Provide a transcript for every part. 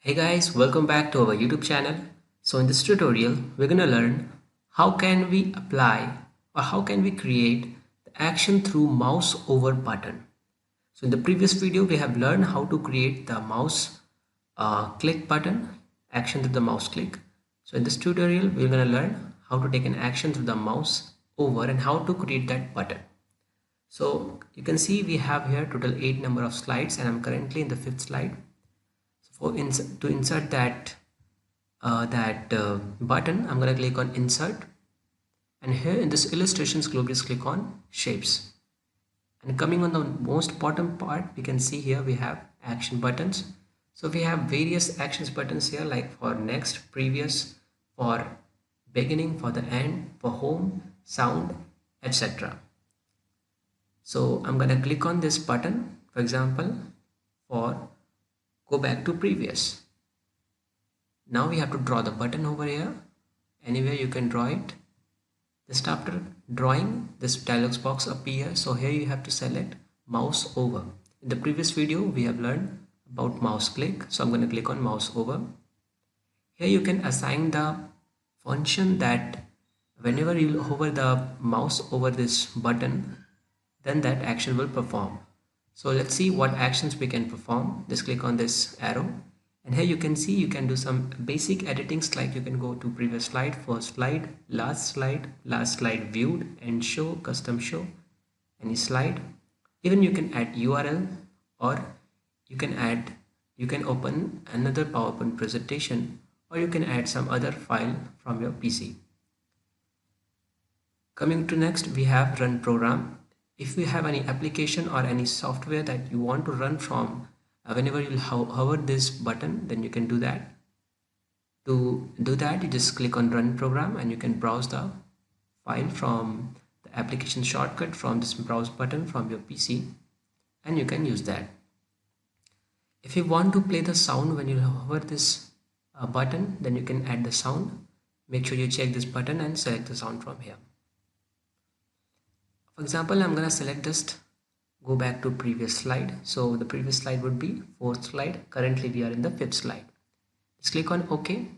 Hey guys, welcome back to our YouTube channel. So in this tutorial, we're going to learn how can we apply or how can we create the action through mouse over button. So in the previous video, we have learned how to create the mouse click button, action through the mouse click. So in this tutorial, we're going to learn how to take an action through the mouse over and how to create that button. So you can see we have here total 8 number of slides and I'm currently in the 5th slide. To insert that button, I'm going to click on insert, and here in this illustrations group just click on shapes, and coming on the most bottom part we can see here we have action buttons. So we have various actions buttons here, like for next, previous, for beginning, for the end, for home, sound, etc. So I'm going to click on this button, for example, for go back to previous. Now we have to draw the button over here. Anywhere you can draw it. Just after drawing, this dialog box appears. So here you have to select mouse over. In the previous video we have learned about mouse click, so I'm going to click on mouse over. Here you can assign the function that whenever you hover the mouse over this button, then that action will perform. So let's see what actions we can perform. Just click on this arrow, and here you can see you can do some basic editings, like you can go to previous slide, first slide, last slide viewed, and show, custom show, any slide. Even you can add URL, or you can open another PowerPoint presentation, or you can add some other file from your PC. Coming to next, we have run program. If you have any application or any software that you want to run from, whenever you hover this button, then you can do that. To do that, you just click on run program and you can browse the file from the application shortcut from this browse button from your PC, and you can use that. If you want to play the sound when you hover this button, then you can add the sound. Make sure you check this button and select the sound from here. For example, I'm going to select just go back to previous slide. So the previous slide would be 4th slide. Currently we are in the 5th slide. Just click on OK.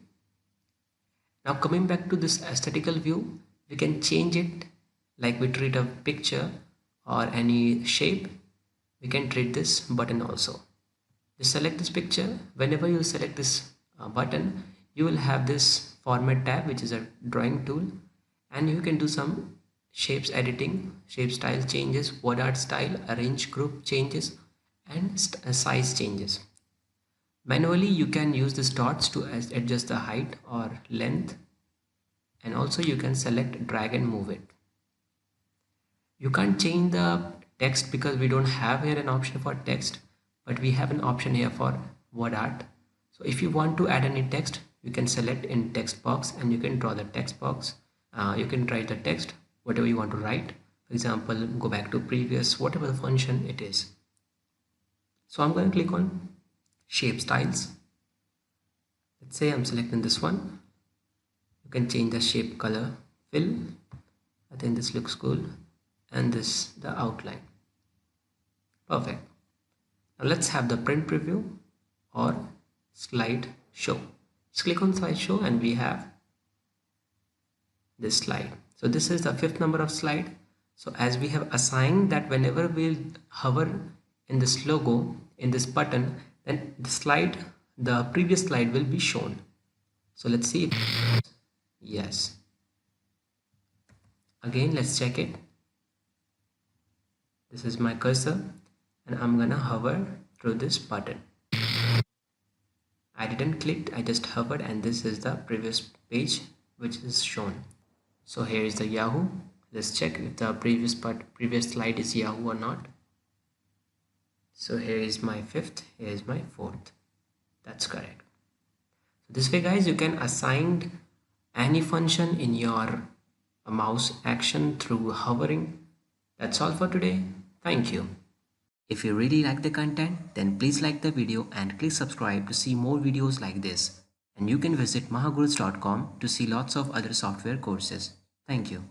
Now coming back to this aesthetical view, we can change it, like we treat a picture or any shape. We can treat this button also. Just select this picture. Whenever you select this button, you will have this format tab, which is a drawing tool, and you can do some shapes editing, shape style changes, word art style, arrange group changes, and size changes. Manually you can use these dots to adjust the height or length, and also you can select drag and move it. You can't change the text because we don't have here an option for text, but we have an option here for word art. So if you want to add any text, you can select in text box and you can draw the text box. You can write the text whatever you want to write. For example, go back to previous, whatever the function it is. So I'm going to click on shape styles. Let's say I'm selecting this one. You can change the shape, color, fill. I think this looks cool, and this the outline. Perfect. Now let's have the print preview or slide show. Just click on slide show and we have this slide. So this is the 5th number of slide. So as we have assigned that whenever we'll hover in this logo, in this button, then the previous slide will be shown. So let's see. Yes. Again, let's check it. This is my cursor and I'm gonna hover through this button. I didn't click, I just hovered, and this is the previous page which is shown. So here is the Yahoo. Let's check if the previous slide is Yahoo or not. So here is my 5th, here is my 4th. That's correct. So this way guys, you can assign any function in your mouse action through hovering. That's all for today. Thank you. If you really like the content, then please like the video and click subscribe to see more videos like this. And you can visit mahagurus.com to see lots of other software courses. Thank you.